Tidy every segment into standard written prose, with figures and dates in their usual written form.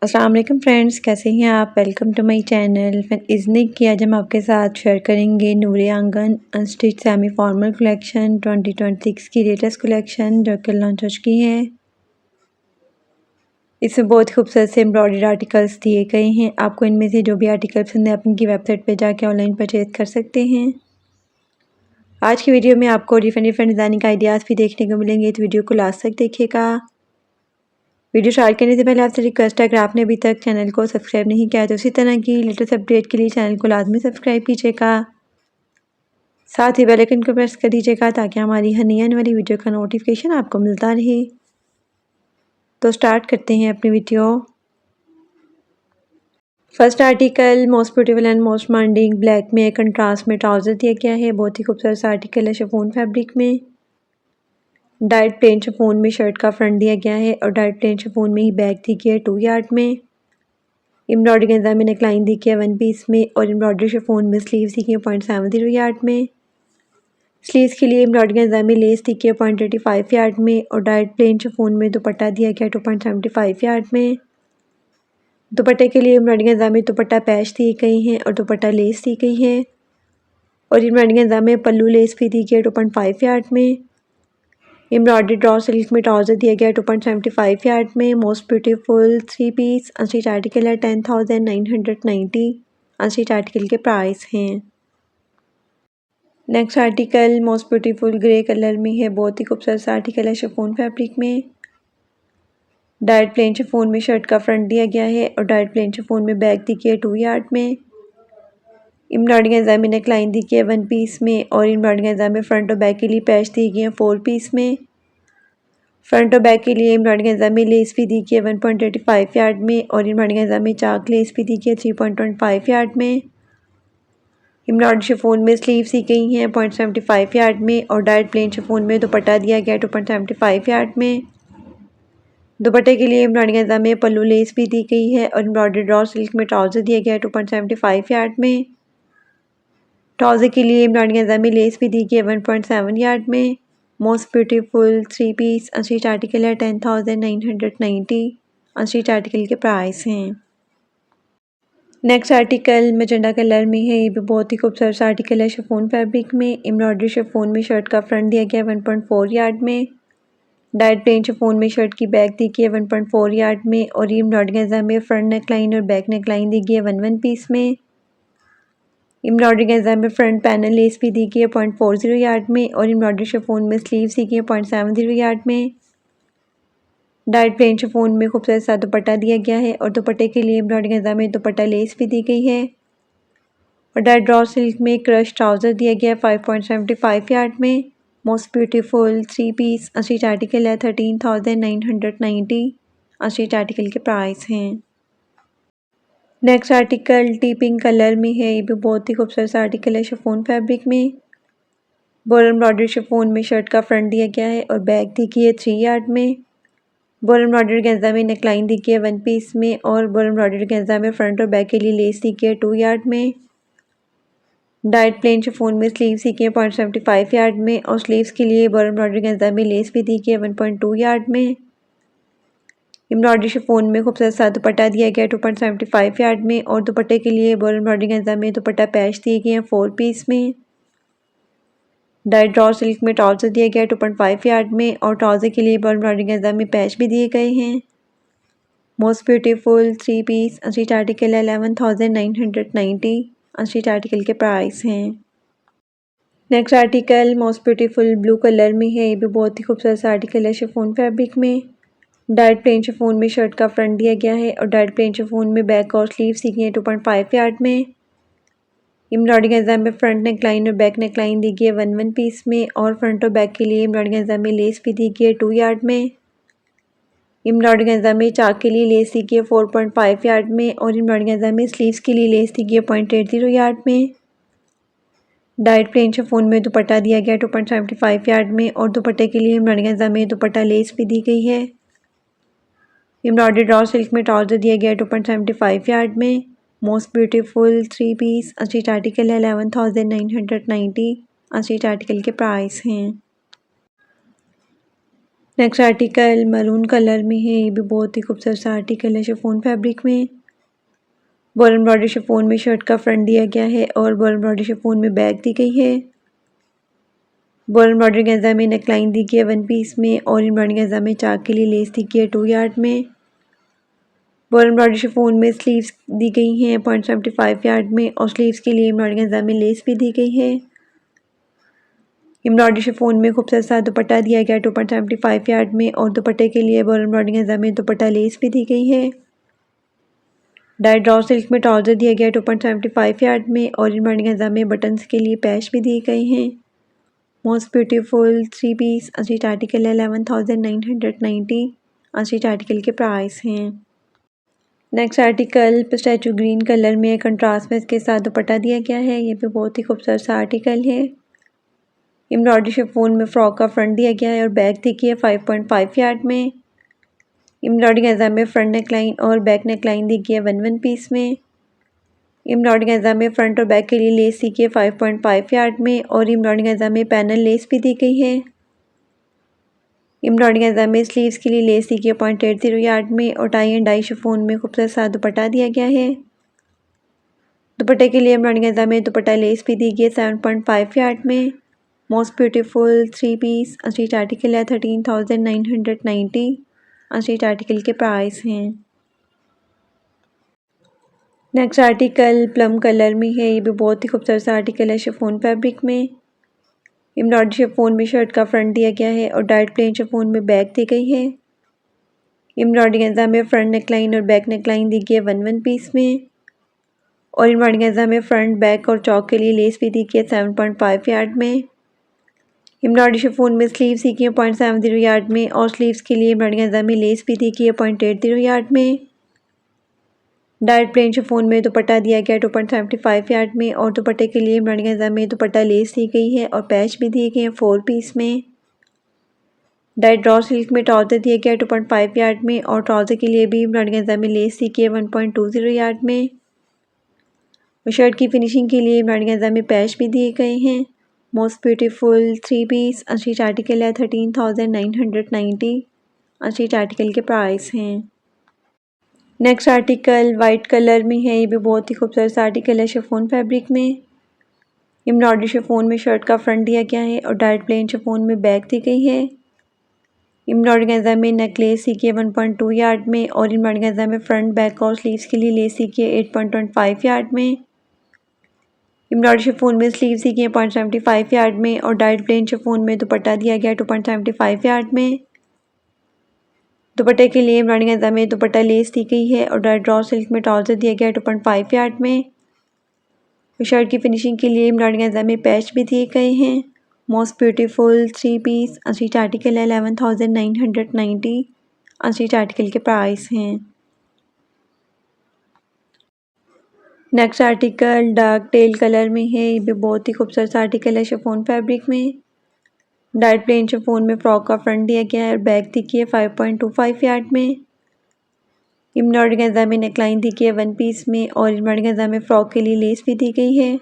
अस्सलाम वालेकुम फ्रेंड्स, कैसे हैं आप। Welcome to my channel. मैं इज़निक की आज हम आपके साथ शेयर करेंगे नूरे आंगन अनस्टिच सेमी फॉर्मल कलेक्शन 2026 की लेटेस्ट कलेक्शन जो कि लॉन्च हो चुकी है। इसमें बहुत खूबसूरत से एम्ब्रॉयडरी आर्टिकल्स दिए गए हैं। आपको इनमें से जो भी आर्टिकल पसंद है आप इनकी वेबसाइट पर जाके ऑनलाइन परचेज कर सकते हैं। आज की वीडियो में आपको डिफरेंट डिज़ाइनिंग आइडियाज़ भी देखने को मिलेंगे, तो वीडियो को लास्ट तक देखिएगा। वीडियो स्टार्ट करने से पहले आपसे रिक्वेस्ट है, अगर आपने अभी तक चैनल को सब्सक्राइब नहीं किया तो इसी तरह की लेटेस्ट अपडेट के लिए चैनल को लाजमी सब्सक्राइब कीजिएगा। साथ ही बेल आइकन को प्रेस कर दीजिएगा ताकि हमारी हर नई आने वाली वीडियो का नोटिफिकेशन आपको मिलता रहे। तो स्टार्ट करते हैं अपनी video. First article most beautiful and most demanding black में कंट्रास्ट में ट्राउज़र दिया गया है। बहुत ही खूबसूरत आर्टिकल है शिफॉन फैब्रिक में। डाइट प्लेन शिफॉन में शर्ट का फ्रंट दिया गया है और डाइट प्लेन शिफॉन में ही बैक दी गई है 2 यार्ड में। एम्ब्रॉयडरी गेंजा में नेकलाइन दी है 1 पीस में और एम्ब्रॉयडरी शिफॉन में स्लीव्स दी है 0.70 यार्ड में। स्लीव्स के लिए एम्ब्रॉयडरी गेंजा में लेस दी है 0.85 यार्ड में और डाइट प्लेन शिफॉन में दुपट्टा दिया गया 2.75 यार्ड में। दुपट्टे के लिए एम्ब्रॉयडरी गेंजा में दुपट्टा पैच दिए गए हैं और दुपट्टा लेस दी गई है और एम्ब्रॉयडरी गेंजा में पल्लू लेस भी दी गई है 2.5 यार्ड में। एम्ब्रॉयडरी ड्रॉ सिल्क में ट्राउज़र दिया गया 2.75 यार्ड में। Most beautiful 3 piece unstitch article है 10,990। अनस्टिच आर्टिकल के प्राइस हैं। Next article most beautiful grey colour में है। बहुत ही खूबसूरत आर्टिकल है शिफॉन फैब्रिक में। डाइट प्लेन शिफॉन में शर्ट का फ्रंट दिया गया है और डाइट प्लेन शिफॉन में बैक दी गई है 2 यार्ड में। एम्ब्रॉयडरी गेंजा में नेकलाइन दी गई है 1 पीस में और एम्ब्रॉयडरी गेंजा में फ्रंट और बैक के लिए पैच दी गई है 4 पीस में। फ्रंट और बैक के लिए एम्ब्रॉयडरी गेंजा में लेस भी दी गई है 1.85 यार्ड में और एम्ब्रॉयडरी गेंजा में चाक लेस भी दी गई है 3.25 यार्ड में। एम्ब्रॉयडरी शिफॉन में स्लीव्स दी गई हैं 0.75 यार्ड में और डाइट प्लेन शिफॉन में दुपट्टा दिया गया 2.75 यार्ड में। दुपट्टे के लिए एम्ब्रॉयडरी गेंजा में पल्लू लेस भी दी गई है और एम्ब्रॉयडरी ड्रॉ सिल्क में ट्राउज़र दिया गया है 2.75 यार्ड में। ट्राउज़र के लिए एम्ब्रॉयडरी गेंजा में लेस भी दी गई है 1.7 यार्ड में। Most beautiful 3 piece unstitch article है 10,990। अनस्टिच आर्टिकल के प्राइस हैं। नेक्स्ट आर्टिकल मैजेंडा कलर में है। ये भी बहुत ही खूबसूरत आर्टिकल है शिफॉन फैब्रिक में। एम्ब्रॉयडरी शिफॉन में शर्ट का फ्रंट दिया गया 1.4 यार्ड में। डाइट प्लेन शिफॉन में शर्ट की बैक दी गई है 1.4 यार्ड में और ये एम्ब्रॉयडरी गेंजा में फ्रंट नेकलाइन और बैक नेकलाइन दी गई है 1 पीस में। एम्ब्रॉयडरी गेंजा में फ्रंट पैनल लेस भी दी गई है 0.40 यार्ड में और एम्ब्रॉयडरी शिफॉन में स्लीव्स दी गई है 0.70 यार्ड में। डाइट प्लेन शिफॉन में खूबसूरत सा दुपट्टा दिया गया है और दुपट्टे के लिए एम्ब्रॉयडरी गेंजा में दुपट्टा लेस भी दी गई है और डाइट ड्रॉ सिल्क में क्रश ट्राउज़र दिया गया है 5.75 यार्ड में। Most beautiful 3 piece unstitch article है 13,990। अनस्टिच आर्टिकल के प्राइस हैं। Next article tea pink colour में है। ये भी बहुत ही खूबसूरत आर्टिकल है शिफॉन फैब्रिक में। बोर एम्ब्रॉयडरी शिफॉन में शर्ट का फ्रंट दिया गया है और बैक दी गई है 3 यार्ड में। बोर एम्ब्रॉयडरी गेंजा में नेकलाइन दी गई है 1 पीस में और बोर एम्ब्रॉयडरी गेंजा में फ्रंट और बैक के लिए लेस दी गई है 2 यार्ड में। डाइट प्लेन शिफॉन में स्लीव्स दी गई है 0.75 यार्ड में और स्लीव्स के लिए बोर एम्ब्रॉयडरी गेंजा में लेस भी दी गई है 1.2 यार्ड में। एम्ब्रॉयडरी शिफॉन में खूबसूरत सा दुपट्टा दिया गया है 2.75 यार्ड में और दुपट्टे के लिए बोर एम्ब्रॉयडरी गेंजा में दुपट्टा पैच दिए गए हैं 4 पीस में। डाइट ड्रॉ सिल्क में ट्राउज़र दिया गया है 2.5 यार्ड में और ट्राउज़र के लिए बोर एम्ब्रॉयडरी गेंजा में पैच भी दिए गए हैं। Most beautiful 3 piece unstitch article है 11,990। अनस्टिच आर्टिकल के प्राइस हैं। Next article most beautiful blue colour में है। ये भी बहुत ही खूबसूरत आर्टिकल है शिफॉन फैब्रिक में। डाइट प्लेन शिफॉन में शर्ट का फ्रंट दिया गया है और डाइट प्लेन शिफॉन में बैक और स्लीव्स दी गई है 2.5 यार्ड में। एम्ब्रॉयडरी गेंजा में फ्रंट नेकलाइन और बैक नेकलाइन दी गई है 1 पीस में और फ्रंट और बैक के लिए एम्ब्रॉयडरी गेंजा में लेस भी दी गई है 2 यार्ड में। एम्ब्रॉयडरी गेंजा में चाक के लिए लेस दी गई है 4.5 यार्ड में और एम्ब्रॉयडरी गेंजा में स्लीव्स के लिए लेस दी गई है 0.80 यार्ड में। डाइट प्लेन शिफॉन में दुपट्टा दिया गया 2.75 यार्ड में और दुपट्टे के लिए एम्ब्रॉयडरी गेंजा में दुपट्टा लेस भी दी गई है। एम्ब्रॉयडरी ड्रॉ सिल्क में ट्राउज़र दिया गया 2.75 यार्ड में। Most beautiful 3 piece unstitch article है 11,990। अनस्टिच आर्टिकल के प्राइस हैं। नेक्स्ट आर्टिकल मरून कलर में है। ये भी बहुत ही खूबसूरत सा आर्टिकल है शिफॉन फैब्रिक में। बॉल एम्ब्रॉयडरी शिफॉन में शर्ट का फ्रंट दिया गया है और बॉल एम्ब्रॉयडरी शिफॉन में बैक दी गई है। बॉल एम्ब्रॉयडरी गेंजा में नेकलाइन दी गई है 1 पीस में और एम्ब्रॉयडरी गेंजा में चाक के लिए लेस दी गई है 2 यार्ड में। बॉल एम्ब्रॉयडरी शिफॉन में स्लीव्स दी गई हैं 0.75 यार्ड में और स्लीव्स के लिए एम्ब्रॉयडरी गेंजा में लेस भी दी गई है। एम्ब्रॉयडरी शिफॉन में खूबसूरत सा दुपट्टा दिया गया 2.75 यार्ड में और दुपट्टे के लिए बॉल एम्ब्रॉयडरी गेंजा में दुपट्टा लेस भी दी गई है। डाइट ड्रॉ सिल्क में ट्राउजर दिया गया 2.75 यार्ड में और एम्ब्रॉयडरी गेंजा में बटन्स के लिए पैच भी दिए गए हैं। मोस्ट ब्यूटीफुल 3 पीस अस्ट्रेट आर्टिकल है 11,990 अस्ट्रेट आर्टिकल के प्राइस हैं। Next article pistachio green colour में कंट्रास्ट में इसके साथ दुपट्टा दिया गया है। ये भी बहुत ही खूबसूरत सा आर्टिकल है। एम्ब्रॉयडरी शिफॉन में फ्रॉक का फ्रंट दिया गया है और बैक देखिए 5.5 यार्ड में। एम्ब्रॉयडरी गेंजा में फ्रंट नेकलाइन और बैक नेकलाइन दी गई है 1 पीस में। एम्ब्रॉयडरी गेंजा में फ्रंट और बैक के लिए लेस दी गई है 5.5 यार्ड में और एम्ब्रॉयडरी गेंजा में पैनल लेस भी दी गई है। एम्ब्रॉयडरी गेंजा में स्लीव्स के लिए लेस दी गई है 0.80 यार्ड में और टाई एंड डाई शिफॉन में खूबसूरत सा दुपट्टा दिया गया है। दुपट्टे के लिए एम्ब्रॉयडरी गेंजा में दुपट्टा लेस भी दी गई है 7.5 यार्ड में। मोस्ट ब्यूटीफुल 3 पीस अस्ट्रेट आर्टिकल है 13,990 अस्ट्रेट आर्टिकल के प्राइस हैं। नेक्स्ट आर्टिकल प्लम कलर में है। ये भी बहुत ही खूबसूरत सा आर्टिकल है शिफॉन फैब्रिक में। एम्ब्रॉयडरी शिफॉन में शर्ट का फ्रंट दिया गया है और डाइट प्लेन शिफॉन में बैक दी गई है। एम्ब्रॉयडरी गेंजा में फ्रंट नेकलाइन और बैक नेकलाइन दी गई है 1 पीस में और एम्ब्रॉयडरी गेंजा में फ्रंट बैक और चौक के लिए लेस भी दी गई है 7.5 यार्ड में। एम्ब्रॉयडरी शिफॉन में स्लीव्स दी गई है 0.70 यार्ड में और स्लीव्स के लिए एम्ब्रॉयडरी गेंजा में लेस भी दी गई है 0.80 यार्ड में। डाइट प्लेन शिफॉन में दुपट्टा दिया गया 2.75 यार्ड में और दुपट्टे के लिए एम्ब्रॉयडरी गेंजा में दुपट्टा लेस दी गई है और पैच भी दिए गए हैं 4 पीस में। डाइट ड्रॉ सिल्क में ट्राउजर दिया गया 2.5 यार्ड में और ट्राउजर के लिए भी एम्ब्रॉयडरी गेंजा में लेस दी गई है 1.20 यार्ड में। और शर्ट की फिनिशिंग के लिए एम्ब्रॉयडरी गेंजा में पैच भी दिए गए हैं। मोस्ट ब्यूटीफुल 3 पीस अस्ट्रेट आर्टिकल है 13,990 अस्ट्रेट आर्टिकल के प्राइस हैं। नेक्स्ट आर्टिकल वाइट कलर में है। ये भी बहुत ही खूबसूरत आर्टिकल है शिफॉन फैब्रिक में। एम्ब्रॉयडरी शिफॉन में शर्ट का फ्रंट दिया गया है और डाइट प्लेन शिफॉन में बैक दी गई है। एम्ब्रॉयडरी गेंजा में नेकलेस दी गई है 1.2 यार्ड में और एम्ब्रॉयडरी गेंजा में फ्रंट बैक और स्लीव्स के लिए लेस दी गई है 8.25 यार्ड में। एम्ब्रॉयडरी शिफॉन में स्लीव्स दी गई है 0.75 यार्ड में और डाइट प्लेन शिफॉन में दुपट्टा दिया गया 2.75 यार्ड में। दुपट्टे के लिए एम्ब्रॉयडरी गेंजा में दुपट्टा लेस दी गई है और डाइट ड्रॉ सिल्क में ट्राउजर दिया गया 2.5 यार्ड में। शर्ट की फिनिशिंग के लिए एम्ब्रॉयडरी गेंजा में पैच भी दिए गए हैं। मोस्ट ब्यूटीफुल 3 पीस अस्ट्रेट आर्टिकल है 11,990 अस्ट्रेट आर्टिकल के प्राइस हैं। Next article dark teal colour में है। ये भी बहुत ही खूबसूरत आर्टिकल है शिफॉन फैब्रिक में। डाइट प्लेन शिफॉन में फ्रॉक का फ्रंट दिया गया है और बैक दी गई है 5.25 यार्ड में। एम्ब्रॉयडरी गेंजा में नेकलाइन दी गई है 1 पीस में और एम्ब्रॉयडरी गेंजा में फ्रॉक के लिए लेस भी दी गई है।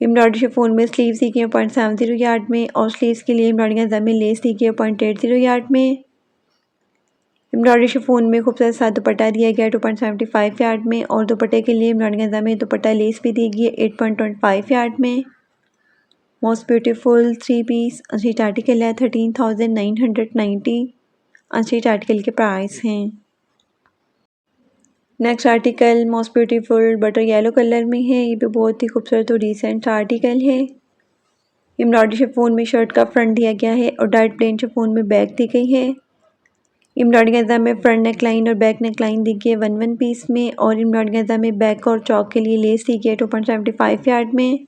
एम्ब्रॉयडरी शिफॉन में स्लीव्स दी गई है 0.70 यार्ड में और स्लीव्स के लिए एम्ब्रॉयडरी गेंजा में लेस दी गई है 0.80 यार्ड में। एम्ब्रॉयडरी शिफॉन में खूबसूरत सा दुपट्टा दिया गया है 2.75 यार्ड में और दुपट्टे के लिए एम्ब्रॉयडरी गेंजा में दुपट्टा लेस भी दी गई है 8.25 यार्ड में। मोस्ट ब्यूटीफुल 3 पीस अस्ट्रेट आर्टिकल है 13,990 अस्ट्रेट आर्टिकल के प्राइस हैं। Next article most beautiful butter yellow colour में है। ये भी बहुत ही खूबसूरत और डिसेंट आर्टिकल है। एम्ब्रॉयडरी शिफॉन में शर्ट का फ्रंट दिया गया है और डाइट प्लेन शिफॉन में बैक दी गई है। एम्ब्रॉयडरी गेंजा में फ्रंट नेकलाइन और बैक नेकलाइन दी गई है 1 पीस में और एम्ब्रॉयडरी गेंजा में बैक और चौक के लिए लेस दी गई है 2.75 यार्ड में।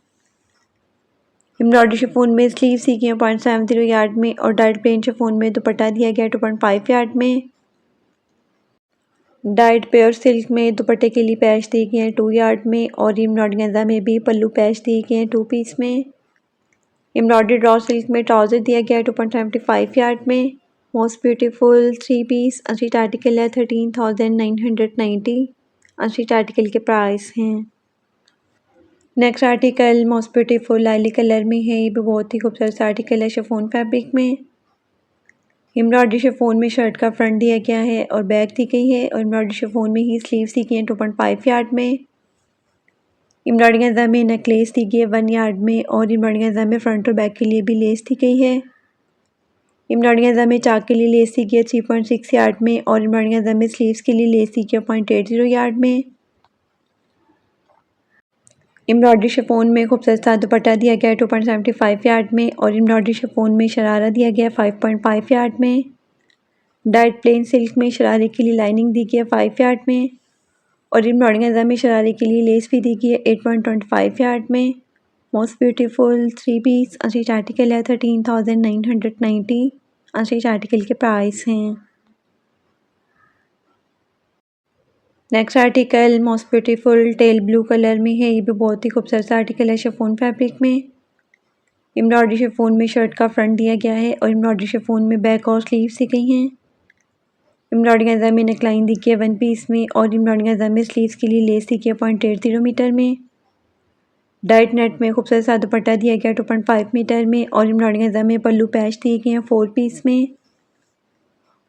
एम्ब्रॉयडरी शिफॉन में स्लीव्स दी गई है 0.70 यार्ड में और डाइट प्लेन शिफॉन में दुपट्टा दिया गया है 2.5 यार्ड में। डाइट पेयर सिल्क में दुपट्टे के लिए पैच दिए गए हैं 2 यार्ड में और एम्ब्रॉयडरी गेंजा में भी पल्लू पैच दिए गए हैं 2 पीस में। एम्ब्रॉयडरी ड्रॉ सिल्क में ट्राउजर दिया गया है 2.75 यार्ड में। मोस्ट ब्यूटीफुल 3 पीस अस्ट्रेट आर्टिकल है 13,990 अस्ट्रेट आर्टिकल के प्राइस हैं। Next article most beautiful lily colour में है। ये भी बहुत ही खूबसूरत आर्टिकल है शिफॉन फैब्रिक में। एम्ब्रॉयडरी शिफॉन में शर्ट का फ्रंट दिया गया है और बैक दी गई है और एम्ब्रॉयडरी शिफॉन में ही स्लीव्स दी गई हैं 2.5 यार्ड में। एम्ब्रॉयडरी गंजा में नेकलेस दी गई है 1 यार्ड में और एम्ब्रॉयडरी गंजा में फ्रंट और बैक के लिए भी लेस दी गई है। एम्ब्रॉयडरी गंजा में चाक के लिए लेस दी गई है 3.6 यार्ड में और एम्ब्रॉयडरी गंजा में स्लीव्स के लिए लेस दी गई है 0.80 यार्ड में। एम्ब्रॉयडरी शिफॉन में खूबसूरत सा दुपट्टा दिया गया है 2.75 यार्ड में और एम्ब्रॉयडरी शिफॉन में शरारा दिया गया है 5.5 यार्ड में। डाइट प्लेन सिल्क में शरारे के लिए लाइनिंग दी गई है 5 यार्ड में और एम्ब्रॉयडरी गंजा में शरारे के लिए लेस भी दी गई है 8.25 यार्ड में। Most beautiful 3 piece unstitch article है 13,990 अनस्टिच आर्टिकल के प्राइस हैं। Next article most beautiful teal blue colour में है। ये भी बहुत ही खूबसूरत आर्टिकल है शिफॉन फैब्रिक में। एम्ब्रॉयडरी शिफॉन में शर्ट का फ्रंट दिया गया है और एम्ब्रॉयडरी शिफॉन में बैक और स्लीव्स दी गई हैं। एम्ब्रॉयडरी गंजा में नेकलाइन दी गई है 1 पीस में और एम्ब्रॉयडरी गंजा में स्लीव्स के लिए लेस दी गई है 0.80 मीटर में। डाइट नेट में खूबसूरत सा दुपट्टा दिया गया 2.5 मीटर में और एम्ब्रॉयडरी गंजा में पल्लू पैच दिए गए हैं 4 पीस में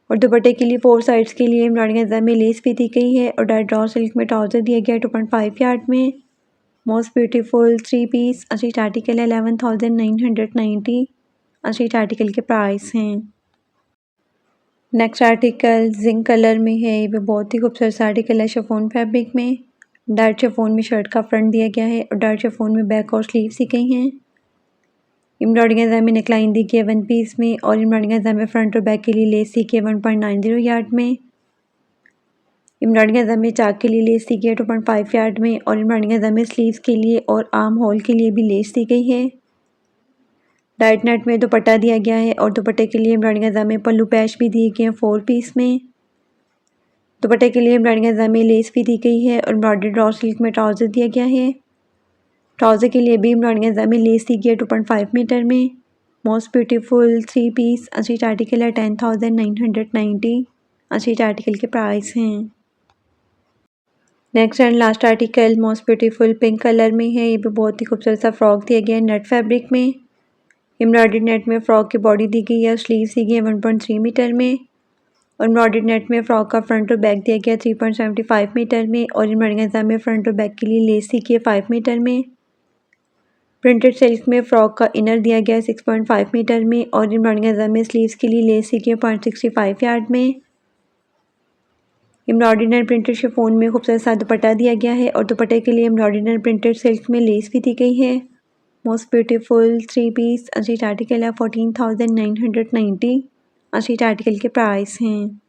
और दुपट्टे के लिए 4 साइड्स के लिए एम्ब्रॉयडरी गंजा में लेस भी दी गई है और डाइट ड्रॉ सिल्क में ट्राउजर दिया गया है 2.5 यार्ड में। Most beautiful 3 piece unstitch article है 11,990 अनस्टिच आर्टिकल के प्राइस हैं। नेक्स्ट आर्टिकल जिंक कलर में है। ये भी बहुत ही खूबसूरत आर्टिकल है शिफॉन फैब्रिक में। डार्क शिफॉन में शर्ट का फ्रंट दिया गया है और डार्क शिफॉन में बैक और स्लीव्स दी गई हैं। एम्ब्रॉयडरी गंजा में नेकलाइन दी गई है 1 पीस में और एम्ब्रॉयडरी गंजा में फ्रंट और बैक के लिए लेस दी गई है 1.90 यार्ड में। एम्ब्रॉयडरी गंजा में चाक के लिए लेस दी गई है 2.5 यार्ड में और एम्ब्रॉयडरी गंजा में स्लीव्स के लिए और आर्म होल के लिए भी लेस दी गई है। डाइट नेट में दुपट्टा दिया गया है और दुपट्टे के लिए एम्ब्रॉयडरी गंजा में पल्लू पैच भी दिए गए हैं 4 पीस में। दुपट्टे के लिए एम्ब्रॉयडरी गंजा में लेस भी दी गई है और एम्ब्रॉयडरी ड्रॉ सिल्क में ट्राउजर दिया गया है। ट्राउजर के लिए भी एम्ब्रॉयडरी गंजा में लेस दी गई है 2.5 मीटर में। Most beautiful 3 piece unstitch article है 10,990 अनस्टिच आर्टिकल के प्राइस हैं। Next and last article most beautiful pink colour में है। ये भी बहुत ही खूबसूरत सा फ्रॉक दिया गया है नेट फैब्रिक में। एम्ब्रॉयडरी नेट में फ्रॉक की बॉडी दी गई है, स्लीव्स दी गई है 1.3 मीटर में और एम्ब्रॉयडरी नेट में फ्रॉक का फ्रंट और बैक दिया गया 3.75 मीटर में और एम्ब्रॉयडरी गंजा में फ्रंट और बैक के लिए लेस दी गई है 5 मीटर में। प्रिंटेड सिल्क में फ्रॉक का इनर दिया गया है 6.5 मीटर में और एम्ब्रॉयडरी गंजा में स्लीव्स के लिए लेस दी गई है 0.65 यार्ड में। एम्ब्रॉयडरी नेट प्रिंटेड शिफॉन में खूबसूरत सा दुपट्टा दिया गया है और दुपट्टे के लिए एम्ब्रॉयडरी नेट प्रिंटेड सिल्क में लेस भी दी गई है। Most beautiful 3 piece unstitch article है 14,990 अनस्टिच आर्टिकल के प्राइस हैं।